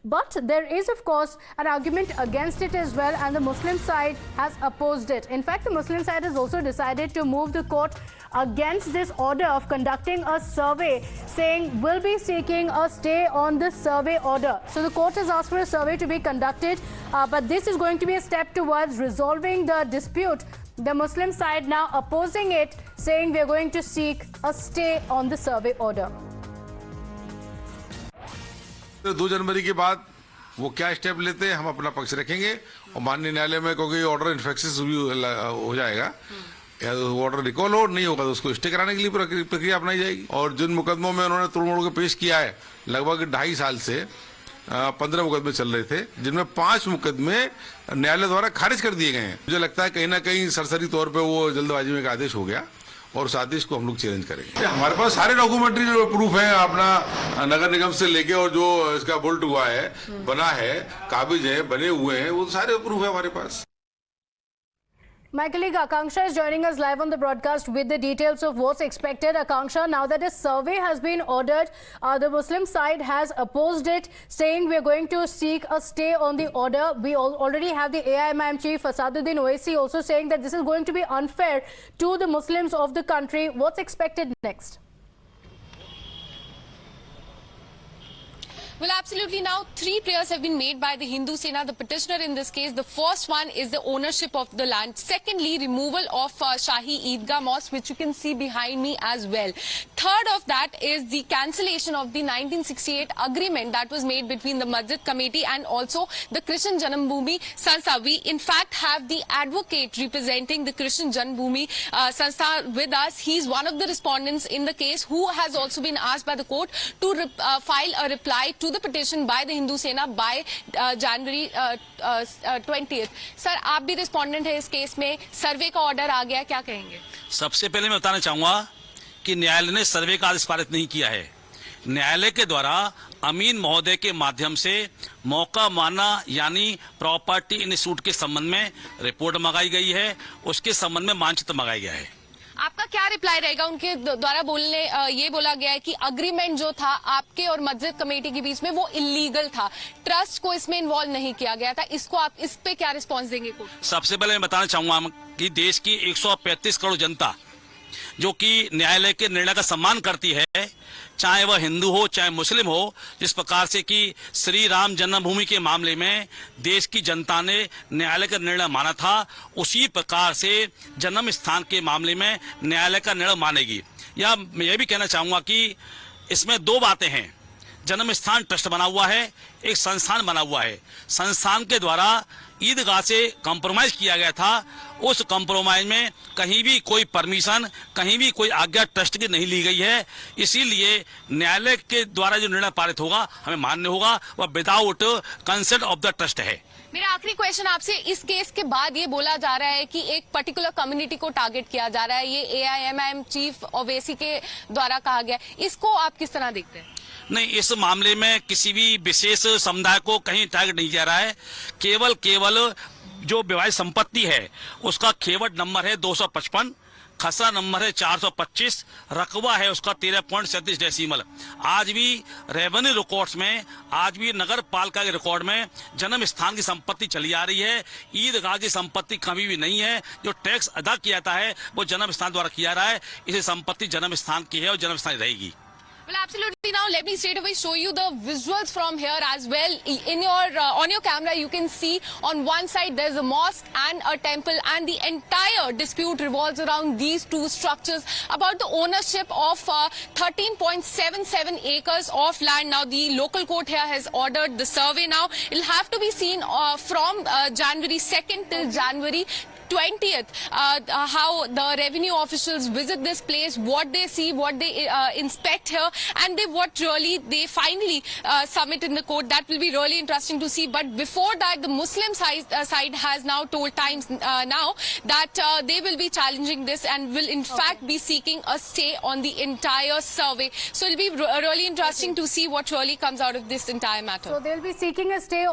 But there is, of course, an argument against it as well, and the Muslim side has opposed it. In fact, the Muslim side has also decided to move the court against this order of conducting a survey, saying we'll be seeking a stay on this survey order. So the court has asked for a survey to be conducted, but this is going to be a step towards resolving the dispute. The Muslim side now opposing it, saying we're going to seek a stay on the survey order. 2 जनवरी के बाद वो क्या step लेते हैं, हम अपना पक्ष रखेंगे और माननीय न्यायालय में क्योंकि ऑर्डर इन्फेक्शियस हो जाएगा या ऑर्डर रिकॉल हो नहीं होगा तो उसको स्टे कराने के लिए प्रक्रिया अपनाई जाएगी। और जिन मुकदमों में उन्होंने तोड़-मोड़ के पेश किया है, लगभग 2.5 साल से 15 मुकदमे चल रहे थे, जिनमें 5 मुकदमे न्यायालय द्वारा खारिज कर दिए गए हैं। मुझे लगता है कहीं ना कहीं सरसरी तौर पे वो जल्दबाजी में एक आदेश हो गया और उस आदेश को हम लोग चैलेंज करेंगे। हमारे पास सारे डॉक्यूमेंट्री जो प्रूफ है, अपना नगर निगम से लेके और जो इसका बुल्ट हुआ है, बना है, काबिज है, बने हुए हैं, वो सारे प्रूफ है हमारे पास। My colleague Akanksha is joining us live on the broadcast with the details of what's expected. Akanksha, now that a survey has been ordered, the Muslim side has opposed it, saying we're going to seek a stay on the order. We already have the AIMIM chief Asaduddin Owaisi also saying that this is going to be unfair to the Muslims of the country. What's expected next? Well, absolutely. Now, 3 prayers have been made by the Hindu Sena, the petitioner in this case. The first one is the ownership of the land. Secondly, removal of Shahi Eidgah Mosque, which you can see behind me as well. Third of that is the cancellation of the 1968 agreement that was made between the Masjid Committee and also the Christian Janambhoomi Sanstha. We, in fact, have the advocate representing the Christian Janambhoomi Sanstha with us. He's one of the respondents in the case who has also been asked by the court to file a reply to the petition by the Hindu Sena by January 20th. Sir, आप भी respondent है इस case में, सर्वे का order आ गया, क्या कहेंगे? सबसे पहले मैं बताना चाहूंगा कि न्यायालय ने सर्वे का आदेश पारित नहीं किया है। न्यायालय के द्वारा अमीन महोदय के माध्यम से मौका माना यानी प्रॉपर्टी इंस्टीट्यूट के संबंध में रिपोर्ट मंगाई गई है, उसके संबंध में मानचित्र मंगाया गया है। आपका क्या रिप्लाई रहेगा? उनके द्वारा ये बोला गया है कि अग्रीमेंट जो था आपके और मस्जिद कमेटी के बीच में वो इलीगल था, ट्रस्ट को इसमें इन्वॉल्व नहीं किया गया था। इसको आप इस पे क्या रिस्पांस देंगे? सबसे पहले मैं बताना चाहूंगा कि देश की 135 करोड़ जनता जो कि न्यायालय के निर्णय का सम्मान करती है, चाहे वह हिंदू हो चाहे मुस्लिम हो, जिस प्रकार से कि श्री राम जन्मभूमि के मामले में देश की जनता ने न्यायालय का निर्णय माना था, उसी प्रकार से जन्म स्थान के मामले में न्यायालय का निर्णय मानेगी। या मैं यह भी कहना चाहूंगा कि इसमें 2 बातें हैं। जन्म स्थान ट्रस्ट बना हुआ है, एक संस्थान बना हुआ है। संस्थान के द्वारा ईदगाह से कॉम्प्रोमाइज किया गया था, उस कॉम्प्रोमाइज में कहीं भी कोई परमिशन, कहीं भी कोई आज्ञा ट्रस्ट की नहीं ली गई है। इसीलिए न्यायालय के द्वारा जो निर्णय पारित होगा हमें मान्य होगा, वह without consent of the trust है। मेरा आखिरी क्वेश्चन आपसे, इस केस के बाद ये बोला जा रहा है कि एक पर्टिकुलर कम्युनिटी को टारगेट किया जा रहा है, ये AIMIM चीफ ओवैसी के द्वारा कहा गया, इसको आप किस तरह देखते हैं? नहीं, इस मामले में किसी भी विशेष समुदाय को कहीं टारगेट नहीं किया रहा है। केवल जो विवाहित संपत्ति है उसका खेवट नंबर है 255, खसरा नंबर है 425, रकबा है उसका 13.37 डेसिमल। आज भी रेवेन्यू रिकॉर्ड्स में, आज भी नगर पालिका के रिकॉर्ड में जन्म स्थान की संपत्ति चली आ रही है। ईदगाह की संपत्ति कभी भी नहीं है। जो टैक्स अदा किया जाता है वो जन्म स्थान द्वारा किया रहा है। इसे संपत्ति जन्म स्थान की है और जन्म स्थान रहेगी। Well, absolutely. Now, let me straight away show you the visuals from here as well. In your on your camera, you can see on one side there's a mosque and a temple, and the entire dispute revolves around these 2 structures about the ownership of 13.77 acres of land. Now, the local court here has ordered the survey. Now, it'll have to be seen from January 2nd till January 20th, how the revenue officials visit this place, what they see, what they inspect here, and what really they finally submit in the court. That will be really interesting to see. But before that, the Muslim side has now told Times Now that they will be challenging this and will in fact be seeking a stay on the entire survey. So it will be really interesting to see what really comes out of this entire matter. So they'll be seeking a stay